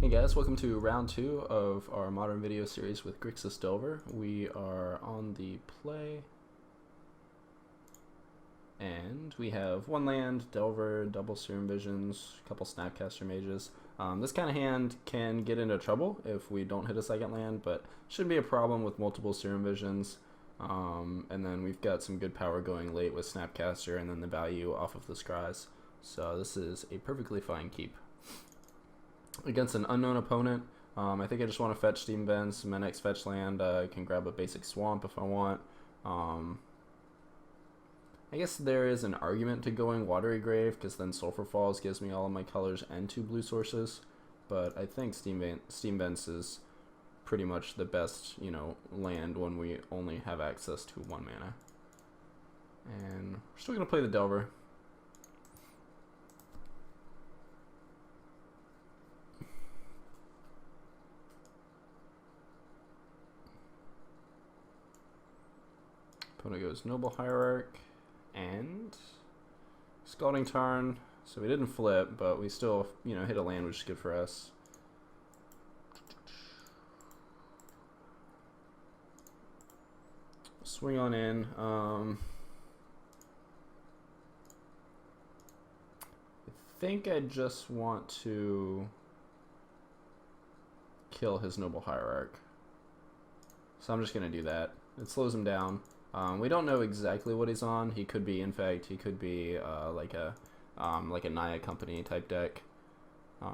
Hey guys, welcome to round 2 of our modern video series with Grixis Delver. We are on the play, and we have one land, Delver, double Serum Visions, a couple Snapcaster Mages. This kind of hand can get into trouble if we don't hit a second land, but shouldn't be a problem with multiple Serum Visions. And then we've got some good power going late with Snapcaster and then the value off of the Scries. So this is a perfectly fine keep. Against an unknown opponent, I think I just want to fetch Steam Vents. My next fetch land, I can grab a basic Swamp if I want. I guess there is an argument to going Watery Grave, because then Sulfur Falls gives me all of my colors and 2 blue sources. But I think Steam Vents is pretty much the best, land when we only have access to 1 mana. And we're still going to play the Delver. Opponent goes Noble Hierarch and Scalding Tarn. So we didn't flip, but we still, hit a land, which is good for us. Swing on in. I think I just want to kill his Noble Hierarch. So I'm just going to do that. It slows him down. We don't know exactly what he's on. He could be, in fact, like a Naya Company type deck. I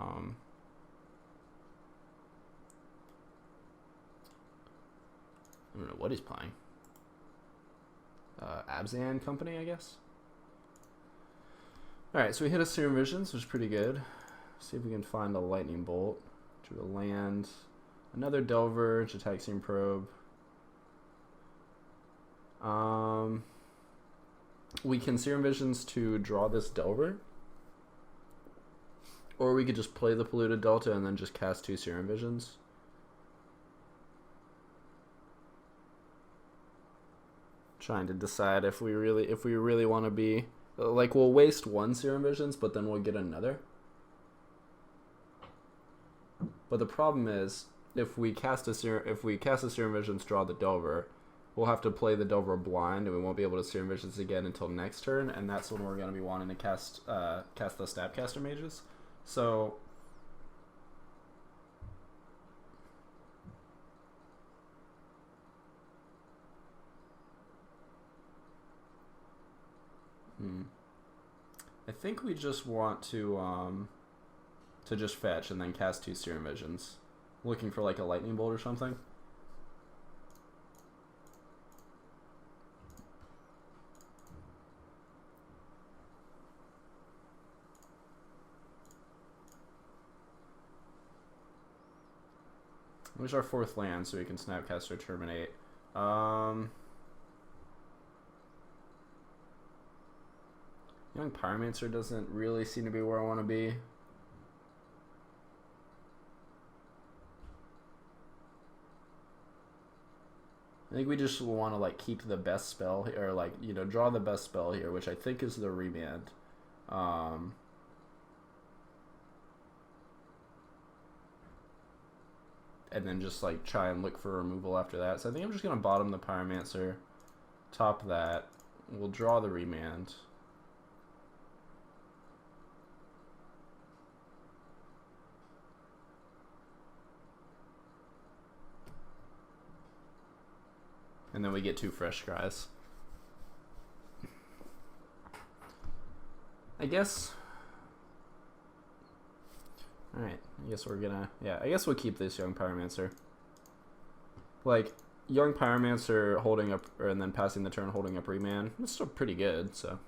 don't know what he's playing. Abzan Company, I guess. Alright, so we hit a Serum Visions, which is pretty good. See if we can find a Lightning Bolt. Drew a land. Another Delver, Jataxian Probe. We can Serum Visions to draw this Delver, or we could just play the Polluted Delta and then just cast 2 Serum Visions. Trying to decide if we really want to be like, we'll waste 1 Serum Visions, but then we'll get another. But the problem is, if we cast a Serum Visions, draw the Delver, we'll have to play the Delver blind, and we won't be able to Serum Visions again until next turn, and that's when we're going to be wanting to cast the Snapcaster Mages. So I think we just want to just fetch and then cast 2 Serum Visions, looking for like a Lightning Bolt or something. Where's our 4th land so we can Snapcaster Terminate? Young Pyromancer doesn't really seem to be where I want to be. I think we just want to keep the best spell, or draw the best spell here, which I think is the Remand. And then just try and look for removal after that. So I think I'm just gonna bottom the Pyromancer, top that. We'll draw the Remand. And then we get 2 fresh Scries. I guess. Alright, I guess we're gonna, I guess we'll keep this Young Pyromancer. Young Pyromancer holding up, and then passing the turn holding up Remand, it's still pretty good, so.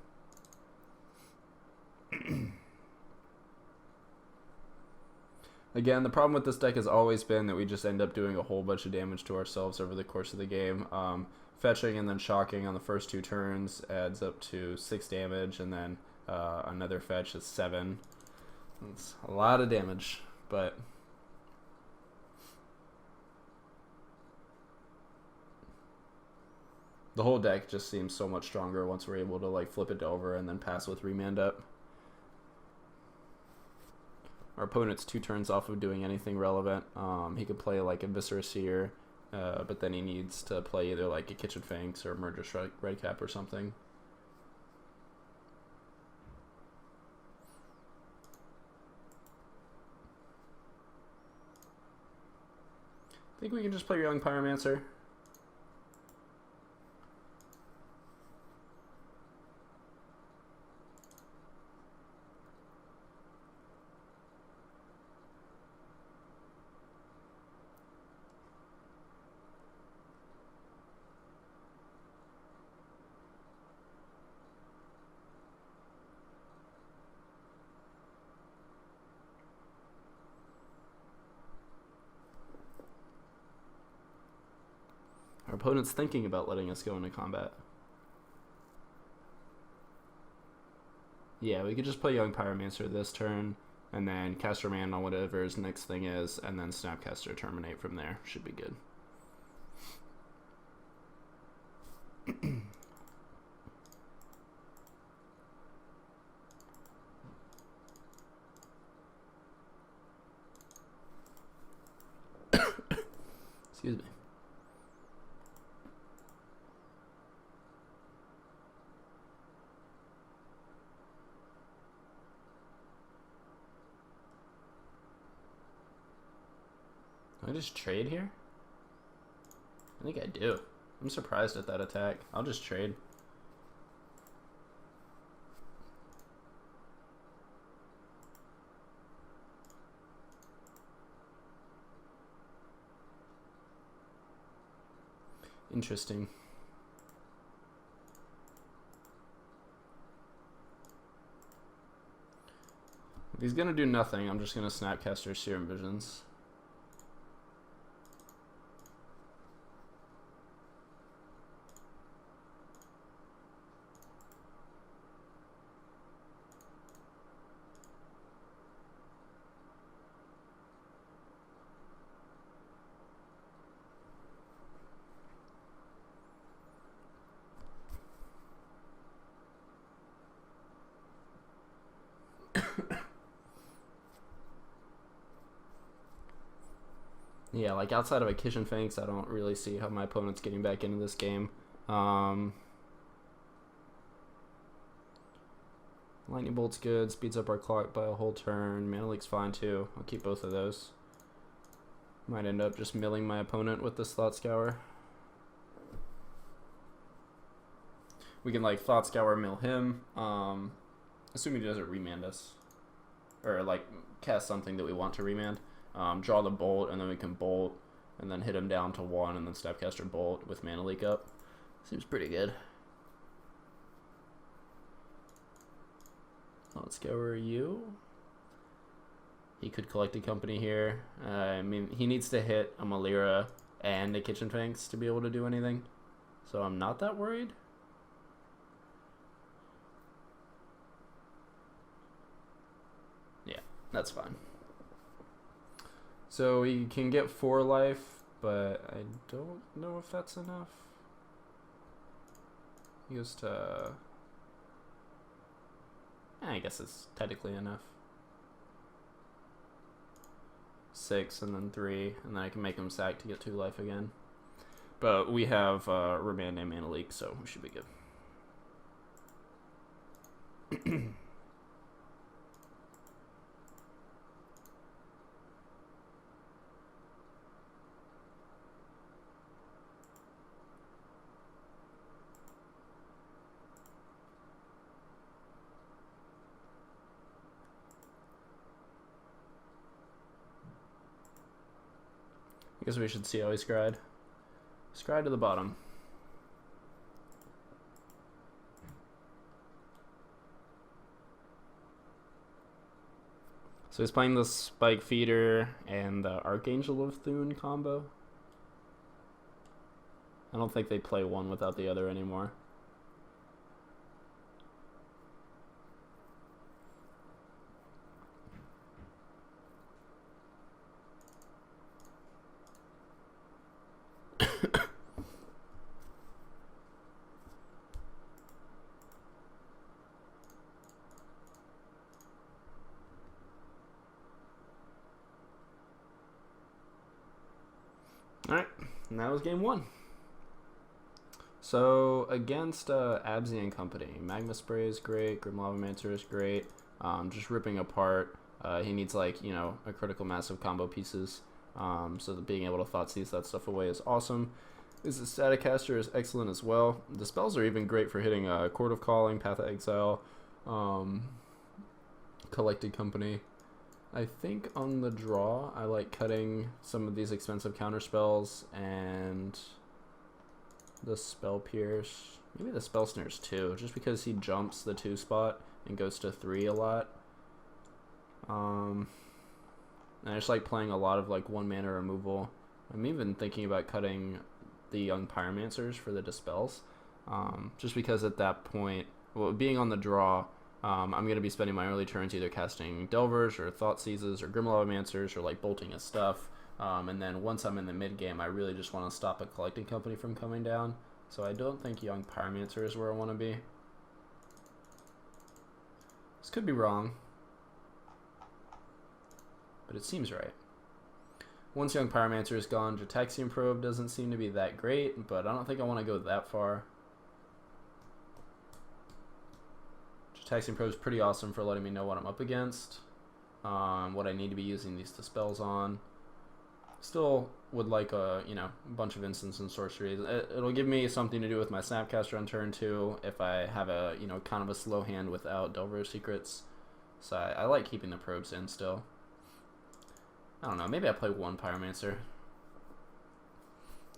Again, the problem with this deck has always been that we just end up doing a whole bunch of damage to ourselves over the course of the game. Fetching and then shocking on the first 2 turns adds up to 6 damage, and then another fetch is 7. It's a lot of damage, but the whole deck just seems so much stronger once we're able to flip it over and then pass with Remand up. our opponent's 2 turns off of doing anything relevant. He could play like a Viscera Seer, but then he needs to play either like a Kitchen Finks or Murderous Redcap or something. I think we can just play Young Pyromancer. Our opponent's thinking about letting us go into combat. Yeah, we could just play Young Pyromancer this turn, and then Caster Man on whatever his next thing is, and then Snapcaster Terminate from there. Should be good. Excuse me. Can I just trade here? I think I do. I'm surprised at that attack. I'll just trade. Interesting. If he's gonna do nothing, I'm just gonna Snapcaster Serum Visions. Yeah, like outside of a Kitchen Finks, I don't really see how my opponent's getting back into this game. Lightning Bolt's good, speeds up our clock by a whole turn. Mana Leak's fine too. I'll keep both of those. Might end up just milling my opponent with this Thought Scour. We can like Thought Scour mill him, assuming he doesn't remand us. Or like cast something that we want to remand. Draw the Bolt, and then we can Bolt, and then hit him down to 1, and then Snapcaster Bolt with Mana Leak up. Seems pretty good. Let's go you. He could collect a company here. I mean, he needs to hit a Malira and a Kitchen Finks to be able to do anything. So I'm not that worried. Yeah, that's fine. So he can get 4 life, but I don't know if that's enough. He goes to... I guess it's technically enough. 6 and then 3, and then I can make him sack to get 2 life again. But we have Remand and Mana Leak, so we should be good. I guess we should see how he scryed. Scry to the bottom. So he's playing the Spike Feeder and the Archangel of Thune combo. I don't think they play one without the other anymore. Alright, and that was game 1. So against Absy and Company, Magma Spray is great, Grim Lavamancer is great, just ripping apart. He needs like, you know, a critical mass of combo pieces, so that being able to Thought Seize that stuff away is awesome. His Static Caster is excellent as well. The spells are even great for hitting Court of Calling, Path of Exile, Collected Company. I think on the draw, I like cutting some of these expensive counter spells and the Spell Pierce, maybe the Spell Snares too, just because he jumps the 2 spot and goes to 3 a lot. And I just like playing a lot of like 1 mana removal. I'm even thinking about cutting the Young Pyromancers for the Dispels, just because at that point, well, being on the draw, I'm going to be spending my early turns either casting Delvers or Thought Seizes or Grim Lavancers or like bolting his stuff. And then once I'm in the mid game, I really just want to stop a Collecting Company from coming down. So I don't think Young Pyromancer is where I want to be. This could be wrong, but it seems right. Once Young Pyromancer is gone, Jataxian Probe doesn't seem to be that great, but I don't think I want to go that far. Jataxian Probe is pretty awesome for letting me know what I'm up against, what I need to be using these Dispels on. Still would like a, you know, bunch of instants and sorceries. It'll give me something to do with my Snapcaster on turn 2 if I have a, you know, kind of a slow hand without Delver Secrets. So I like keeping the probes in still. I don't know, maybe I play 1 Pyromancer.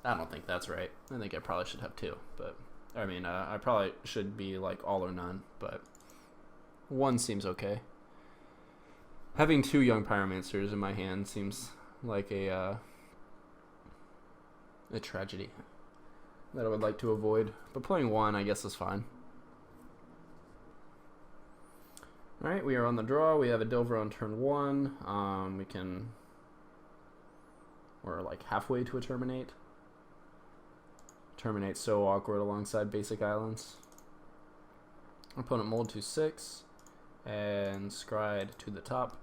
I don't think that's right. I think I probably should have 2, but I mean, I probably should be like all or none, but 1 seems okay. Having 2 Young Pyromancers in my hand seems like a tragedy that I would like to avoid, but playing 1 I guess is fine. Alright, we are on the draw. We have a Delver on turn 1. We're like halfway to a Terminate. Terminate's so awkward alongside basic islands. Opponent mold to 6 and Scryed to the top.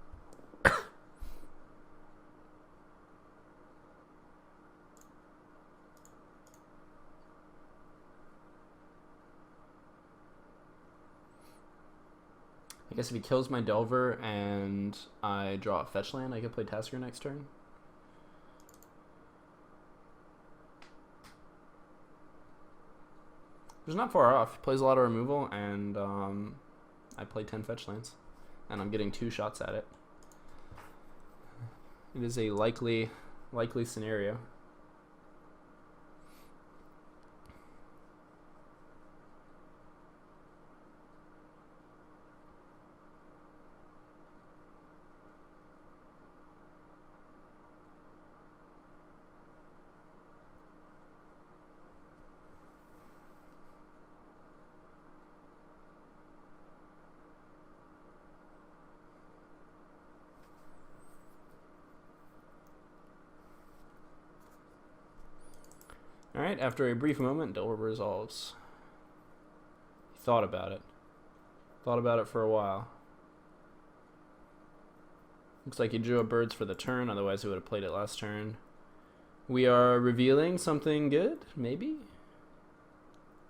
I guess if he kills my Delver and I draw a fetch land, I could play Tasker next turn. Which is not far off. He plays a lot of removal, and I play 10 fetch lands, and I'm getting 2 shots at it. It is a likely scenario. Alright, after a brief moment, Delver resolves. He thought about it. Thought about it for a while. Looks like he drew up birds for the turn, otherwise he would have played it last turn. We are revealing something good, maybe?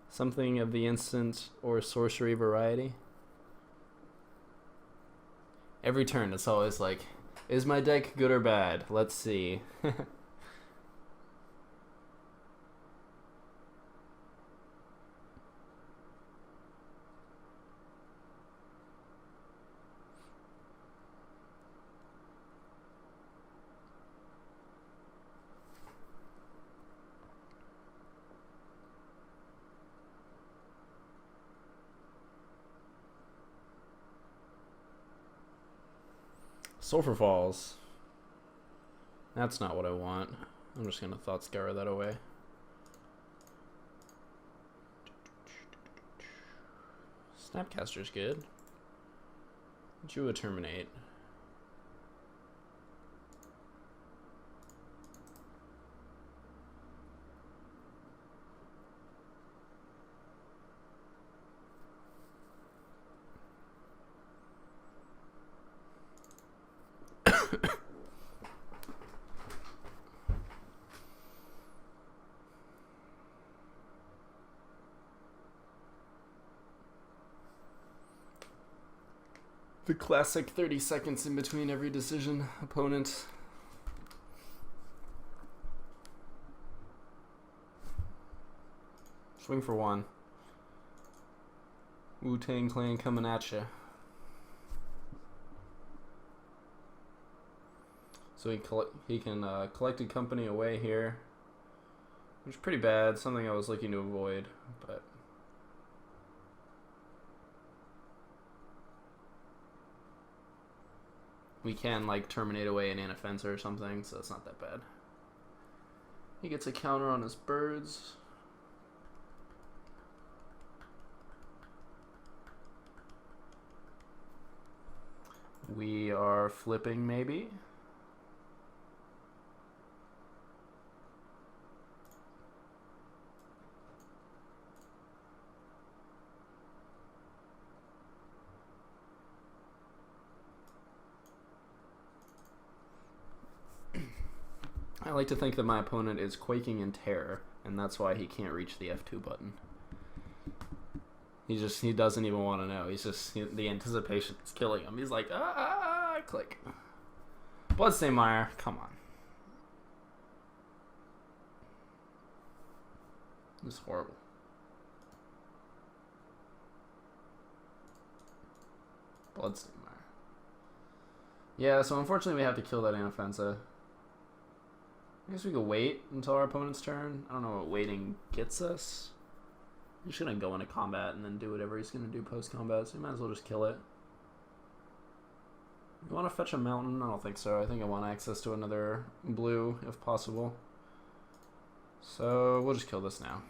Something of the instant or sorcery variety. Every turn, it's always like, is my deck good or bad? Let's see. Sulfur Falls. That's not what I want. I'm just going to Thought Scour that away. Snapcaster's good. Drew a Terminate. The classic 30 seconds in between every decision, opponent. Swing for one. Wu-Tang Clan coming at you. So he can collected company away here, which is pretty bad. Something I was looking to avoid, but we can like terminate away an Anafenza or something, so it's not that bad. He gets a counter on his birds. We are flipping maybe. I like to think that my opponent is quaking in terror, and that's why he can't reach the F2 button. He doesn't even want to know. The anticipation is killing him. He's like, click. Bloodstained Mire, come on. This is horrible. Bloodstained Mire. Yeah, so unfortunately we have to kill that Anafenza. I guess we could wait until our opponent's turn. I don't know what waiting gets us. He's just going to go into combat and then do whatever he's going to do post-combat, so you might as well just kill it. You want to fetch a mountain? I don't think so. I think I want access to another blue, if possible. So, we'll just kill this now.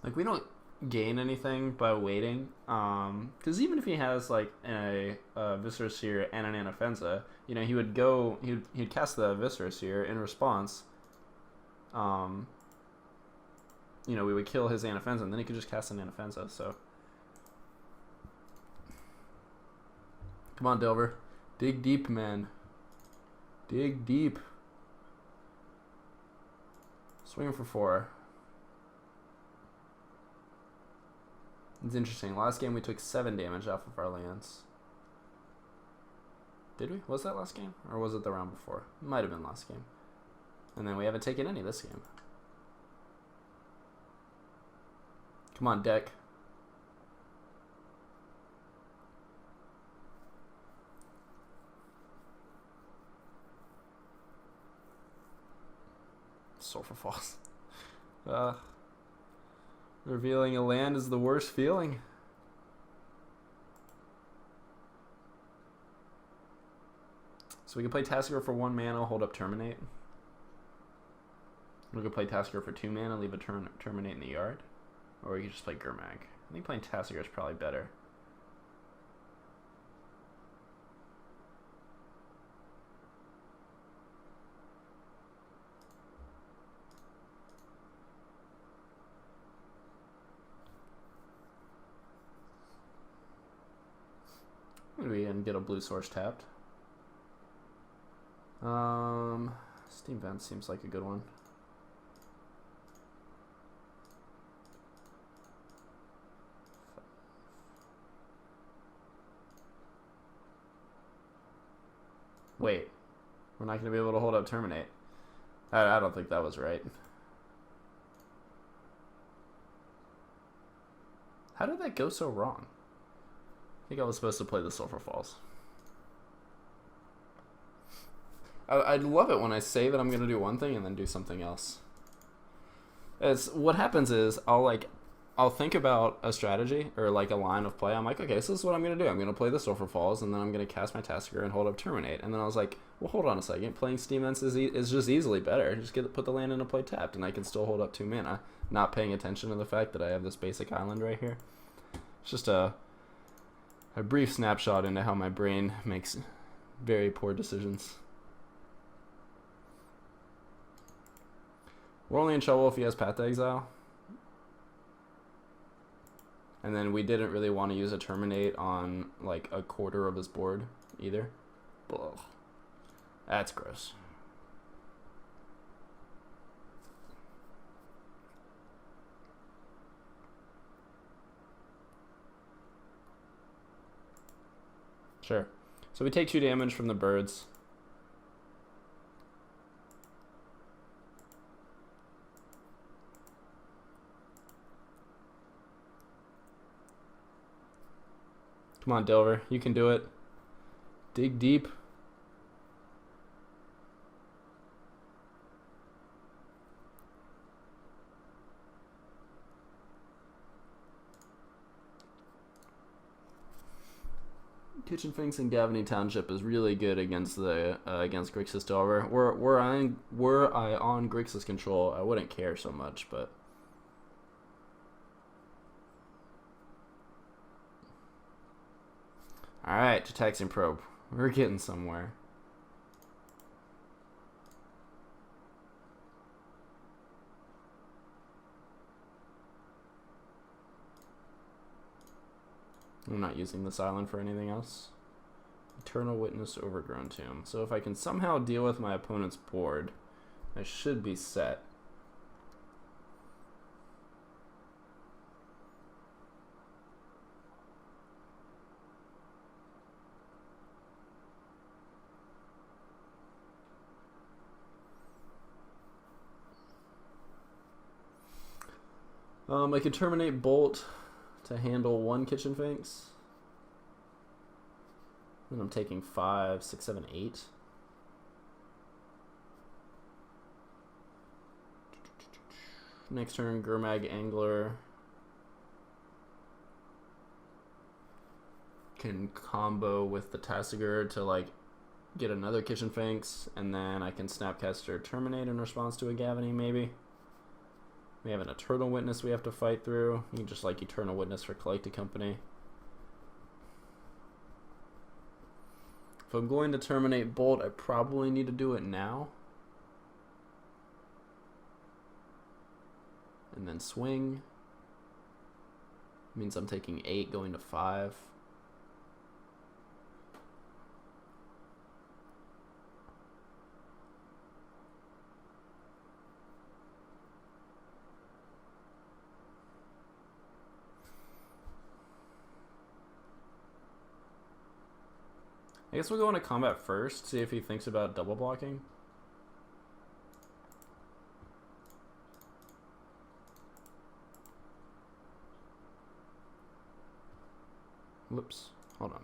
Like, we don't gain anything by waiting, because even if he has like a Viscera Seer and an Anafenza, you know, he'd cast the Viscera Seer in response. You know, we would kill his Anafenza and then he could just cast an Anafenza. So come on, Delver, dig deep, man, dig deep. Swinging for 4. It's interesting. Last game we took 7 damage off of our lands. Did we? Was that last game? Or was it the round before? It might have been last game. And then we haven't taken any this game. Come on, deck. Sulfur Falls. Revealing a land is the worst feeling. So we can play Tasker for 1 mana, hold up Terminate. We could play Tasker for 2 mana, leave a Terminate in the yard. Or we could just play Gurmag. I think playing Tasker is probably better. Maybe and get a blue source tapped. Steam Vent seems like a good one. Wait, we're not going to be able to hold up Terminate. I don't think that was right. How did that go so wrong? I think I was supposed to play the Sulfur Falls. I love it when I say that I'm going to do one thing and then do something else. What happens is I'll think about a strategy or like a line of play. I'm like, okay, so this is what I'm going to do. I'm going to play the Sulfur Falls and then I'm going to cast my Tasker and hold up Terminate. And then I was like, well, hold on a second. Playing Steam Vents is just easily better. Just put the land into play tapped and I can still hold up 2 mana. Not paying attention to the fact that I have this basic island right here. It's just a brief snapshot into how my brain makes very poor decisions. We're only in trouble if he has Path to Exile. And then we didn't really want to use a Terminate on like a quarter of his board either. Ugh. That's gross. Sure. So we take 2 damage from the birds. Come on, Delver. You can do it. Dig deep. Kitchen Finks and Gavany Township is really good against the against Grixis Delver. Were I on Grixis control, I wouldn't care so much, but all right, Jataxian Probe. We're getting somewhere. I'm not using this island for anything else. Eternal Witness, Overgrown Tomb. So if I can somehow deal with my opponent's board, I should be set. I can terminate Bolt to handle 1 Kitchen Finks. And I'm taking 5, 6, 7, 8. Next turn, Gurmag Angler. Can combo with the Tassiger to like get another Kitchen Finks, and then I can Snapcaster Terminate in response to a Gavany maybe. We have an Eternal Witness we have to fight through. You can just like Eternal Witness for Collected Company. If I'm going to terminate Bolt, I probably need to do it now. And then swing. Means I'm taking 8 going to 5. I guess we'll go into combat first, see if he thinks about double blocking. Whoops, hold on.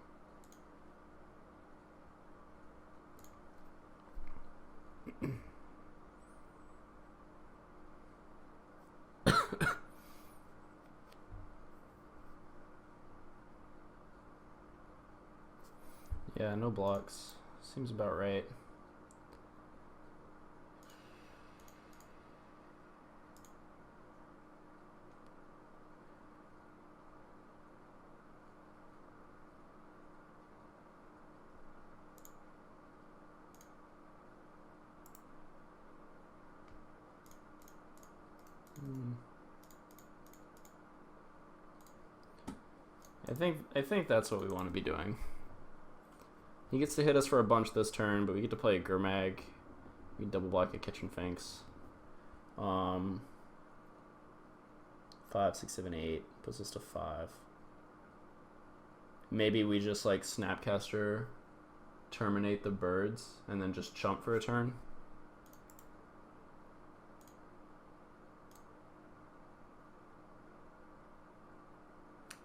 Yeah, no blocks. Seems about right. I think that's what we want to be doing. He gets to hit us for a bunch this turn, but we get to play a Gurmag. We double block a Kitchen Finks. 5, 6, 7, 8 puts us to 5. Maybe we just like Snapcaster, terminate the birds, and then just chump for a turn.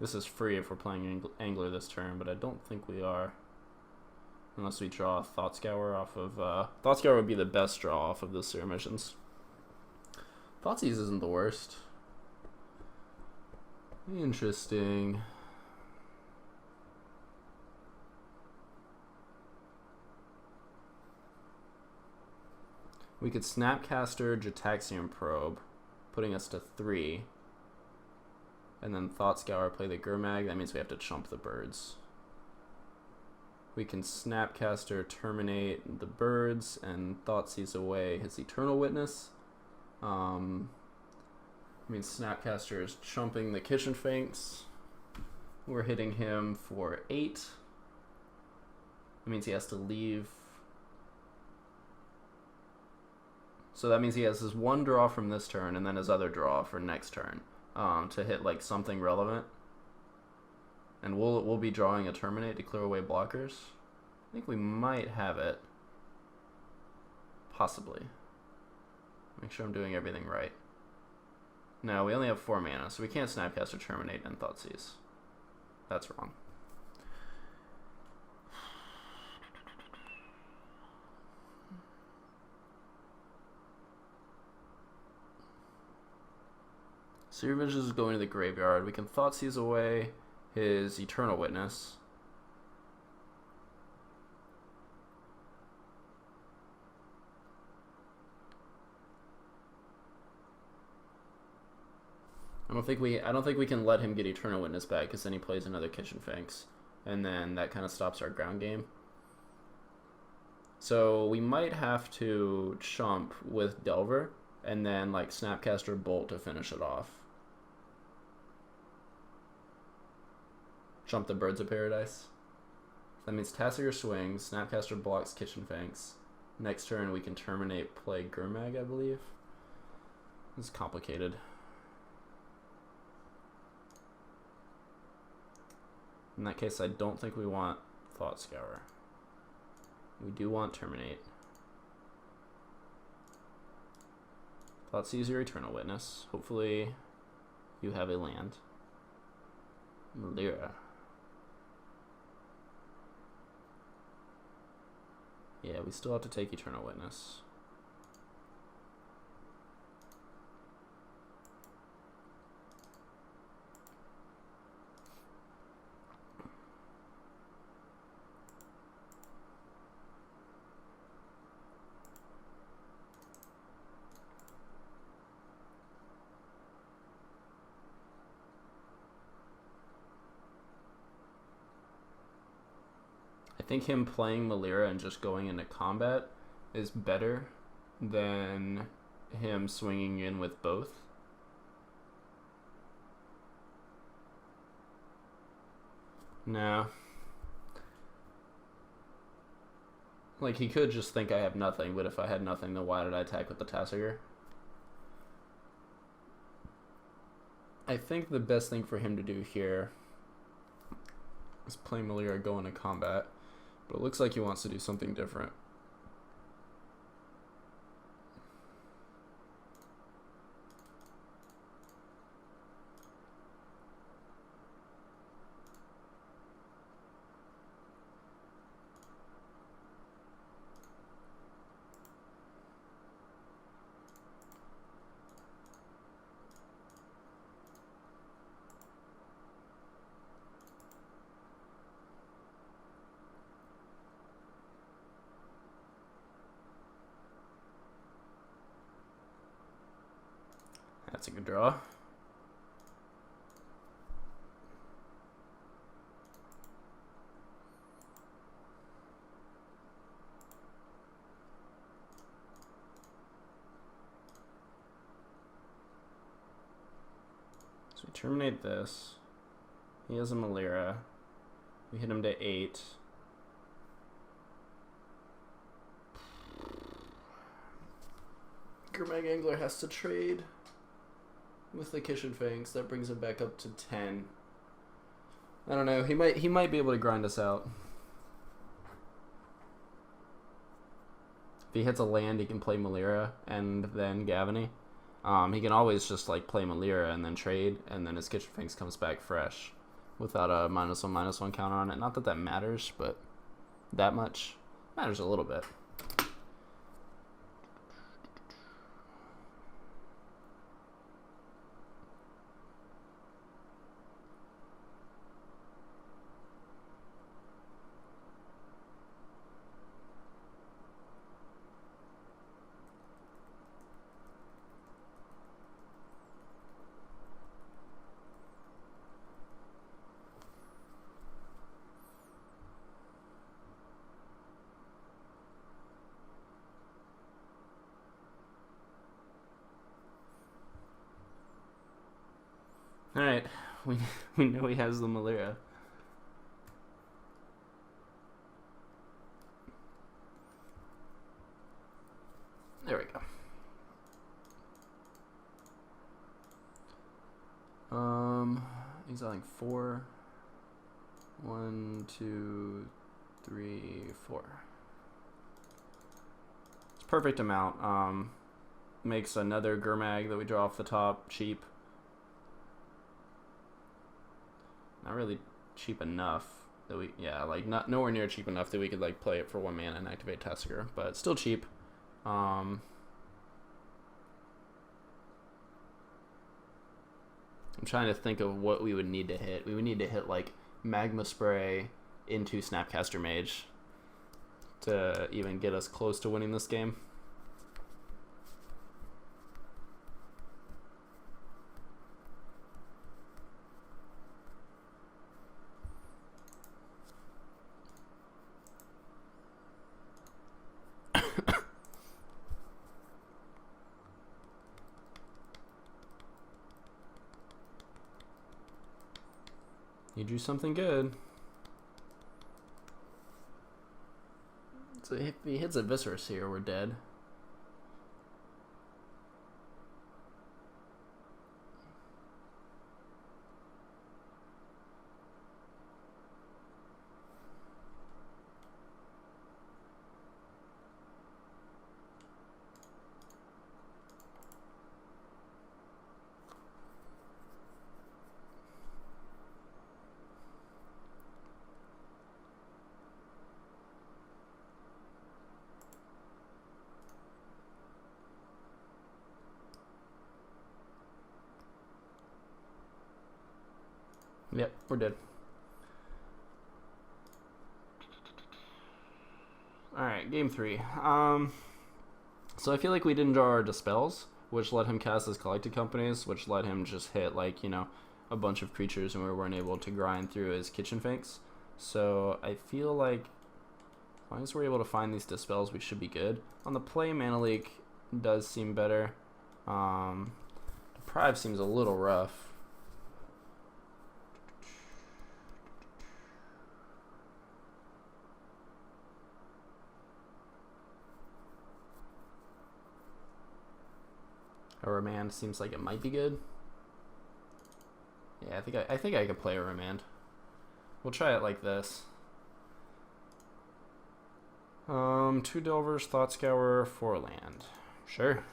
This is free if we're playing Angler this turn, but I don't think we are. Unless we draw Thought Scour off of... Thought Scour would be the best draw off of the Seer Missions. Thoughtseize isn't the worst. Interesting. We could Snapcaster Jataxian Probe, putting us to 3. And then Thought Scour, play the Gurmag. That means we have to chump the birds. We can Snapcaster terminate the birds and Thoughtseize away his Eternal Witness. I mean, Snapcaster is chumping the Kitchen Finks. We're hitting him for 8. That means he has to leave. So that means he has his 1 draw from this turn and then his other draw for next turn to hit like something relevant. And we'll be drawing a Terminate to clear away blockers. I think we might have it. Possibly. Make sure I'm doing everything right. No, we only have 4 mana, so we can't Snapcaster, Terminate, and Thoughtseize. That's wrong. Seer Vision is going to the graveyard. We can Thoughtseize away his Eternal Witness. I don't think we can let him get Eternal Witness back, because then he plays another Kitchen Finks, and then that kind of stops our ground game. So we might have to chump with Delver, and then like Snapcaster Bolt to finish it off. Chump the Birds of Paradise. That means Tassiger swings, Snapcaster blocks Kitchen Finks. Next turn we can Terminate, play Gurmag, I believe. This is complicated. In that case, I don't think we want Thought Scour. We do want Terminate. Thoughtseize your Eternal Witness. Hopefully you have a land. Melira. Yeah, we still have to take Eternal Witness. I think him playing Melira and just going into combat is better than him swinging in with both. No. Like, he could just think I have nothing, but if I had nothing, then why did I attack with the Tassiger? I think the best thing for him to do here is play Melira, go into combat. But it looks like he wants to do something different. That's a good draw. So we terminate this. He has a Melira. We hit him to 8. Gurmag Angler has to trade with the Kitchen Finks. That brings him back up to 10. I don't know. He might be able to grind us out. If he hits a land, he can play Melira and then Gavany. He can always just like play Melira and then trade, and then his Kitchen Finks comes back fresh without a -1/-1 counter on it. Not that that matters, but that much matters a little bit. Alright, we know he has the Melira. There we go. Exiling 4. 1, 2, 3, 4. It's perfect amount. Makes another Gurmag that we draw off the top cheap. Not really cheap enough that we, yeah, like nowhere near cheap enough that we could like play it for 1 mana and activate Tasigur, but still cheap. I'm trying to think of what we would need to hit. We would need to hit like Magma Spray into Snapcaster Mage to even get us close to winning this game. You drew something good. So if he hits a Viscerus here, we're dead. Yep, we're dead. Alright, game 3. So I feel like we didn't draw our Dispels, which let him cast his Collected Companies, which let him just hit, like, you know, a bunch of creatures, and we weren't able to grind through his Kitchen Finks. So I feel like as long as we're able to find these Dispels, we should be good. On the play, Mana Leak does seem better. Deprive seems a little rough. A Remand seems like it might be good. Yeah, I think I could play a Remand. We'll try it like this. 2 Delvers, Thought Scour, 4 land. Sure.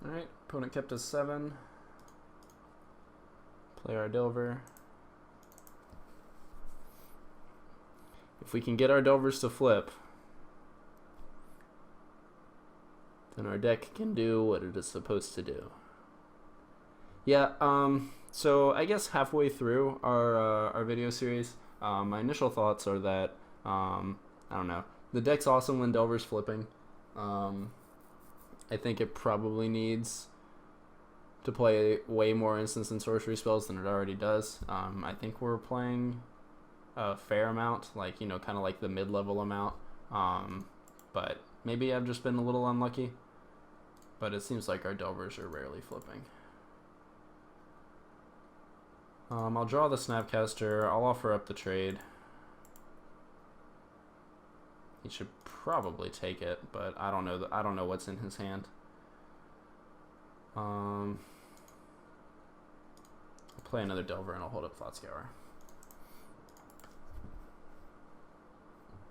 Alright, opponent kept us 7. Play our Delver. If we can get our Delvers to flip, then our deck can do what it is supposed to do. Yeah, so I guess halfway through our video series, my initial thoughts are that, I don't know, the deck's awesome when Delver's flipping. I think it probably needs to play way more instants and sorcery spells than it already does. I think we're playing a fair amount, like, you know, kind of like the mid-level amount. But maybe I've just been a little unlucky. But it seems like our Delvers are rarely flipping. I'll draw the Snapcaster. I'll offer up the trade. He should probably take it, but I don't know. I don't know what's in his hand. I'll play another Delver and I'll hold up Thought Scour.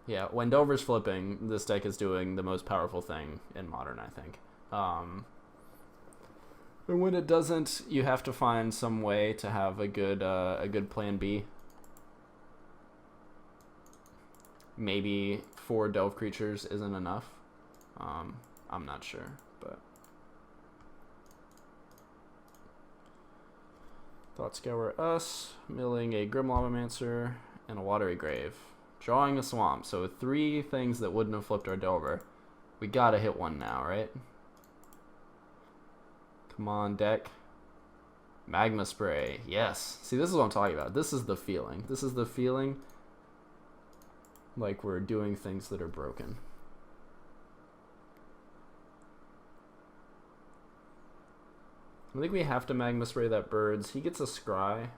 Yeah, when Delver's flipping, this deck is doing the most powerful thing in Modern, I think. And when it doesn't, you have to find some way to have a good plan B. Maybe 4 Delve creatures isn't enough. I'm not sure, but Thought Scour us, milling a Grim Lavamancer and a Watery Grave, drawing a Swamp. So 3 things that wouldn't have flipped our Delver. We gotta hit one now, right? Come on, deck. Magma Spray. Yes. See, this is what I'm talking about. This is the feeling. This is the feeling like we're doing things that are broken. I think we have to Magma Spray that birds. He gets a scry.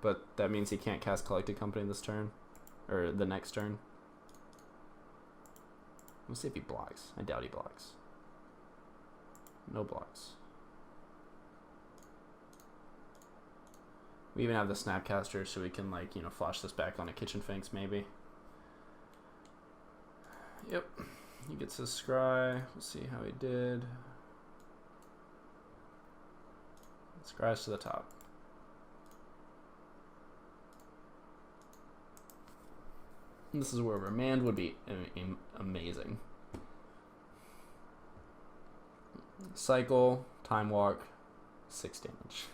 But that means he can't cast Collected Company this turn. Or the next turn. Let's see if he blocks. I doubt he blocks. No blocks. We even have the Snapcaster, so we can, like, you know, flash this back on a Kitchen Finks, maybe. Yep. He gets his scry. We'll see how he did. Scries to the top. And this is where Remand would be amazing. Cycle, Time Walk, 6 damage.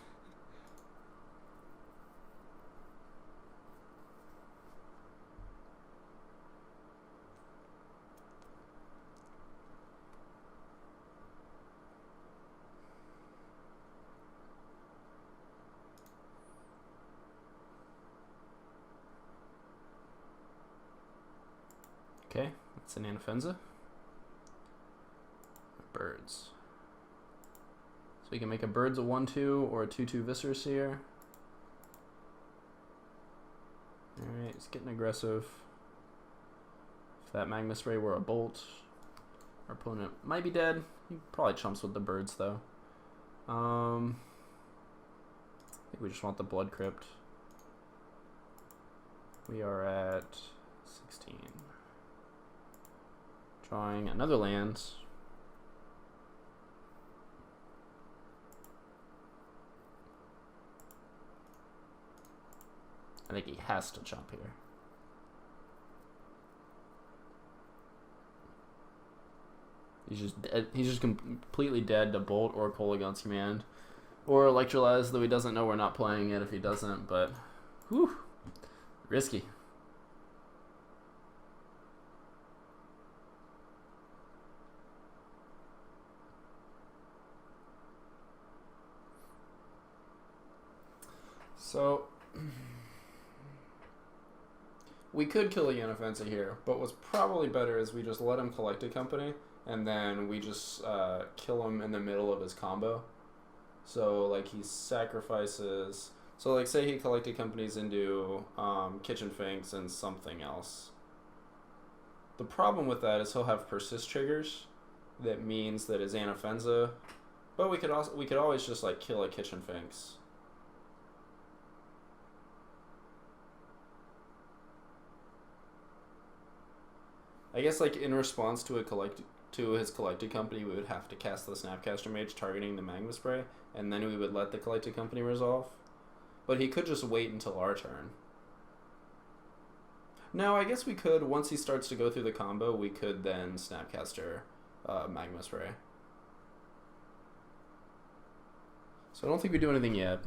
Okay, that's an Anafenza. Birds. So we can make a birds a 1/2 or a 2/2 Viscera Seer. Alright, it's getting aggressive. If that Magma Spray were a bolt, our opponent might be dead. He probably chumps with the birds though. I think we just want the Blood Crypt. We are at 16. Drawing another land. I think he has to jump here. He's just completely dead to Bolt or Kolaghan's Command. Or Electrolyze, though he doesn't know we're not playing it if he doesn't, but whew, risky. So we could kill a Yanofensa here, but what's probably better is we just let him collect a company, and then we just kill him in the middle of his combo. So like he sacrifices. So like say he collected companies into Kitchen Finks and something else. The problem with that is he'll have persist triggers. That means that his Anafenza. But we could always just like kill a Kitchen Finks. I guess like in response to his collected company, we would have to cast the Snapcaster Mage targeting the Magma Spray, and then we would let the collected company resolve. But he could just wait until our turn. No, I guess we could, once he starts to go through the combo, we could then Snapcaster Magma Spray. So I don't think we do anything yet.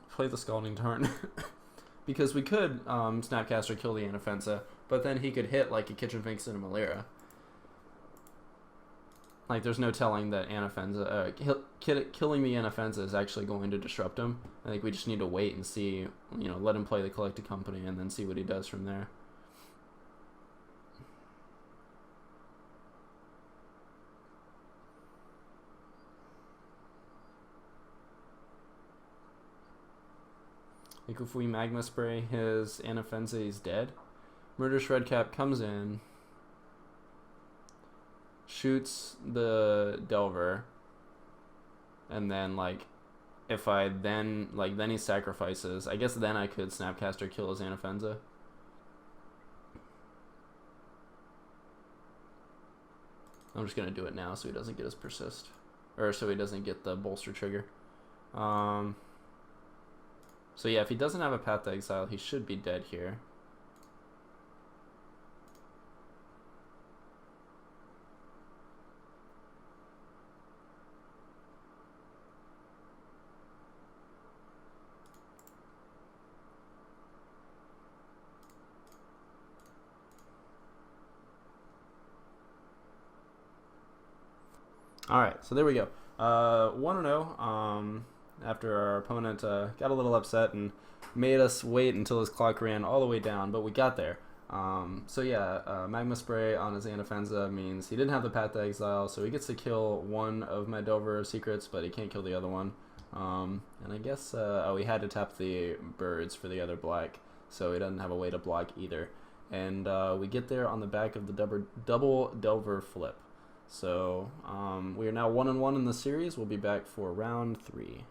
Play the Scalding Tarn. Because we could Snapcaster kill the Anafensa, but then he could hit like a Kitchen Finks and a Malira. Like there's no telling that Anafensa, killing the Anafensa is actually going to disrupt him. I think we just need to wait and see, you know, let him play the collected company and then see what he does from there. Like if we Magma Spray his Anafensa, he's dead. Murderous Redcap comes in, shoots the Delver, and then like if I then he sacrifices, I guess then I could Snapcaster kill his Anafensa. I'm just gonna do it now so he doesn't get his persist, or so he doesn't get the bolster trigger. So yeah, if he doesn't have a Path to Exile, he should be dead here. Alright, so there we go. 1-0. After our opponent got a little upset and made us wait until his clock ran all the way down, but we got there. So yeah, Magma Spray on his Anafenza means he didn't have the Path to Exile, so he gets to kill one of my Delver Secrets, but he can't kill the other one. And I guess, oh, he had to tap the birds for the other black, so he doesn't have a way to block either. And we get there on the back of the double Delver flip. So we are now 1-1 in the series. We'll be back for round 3.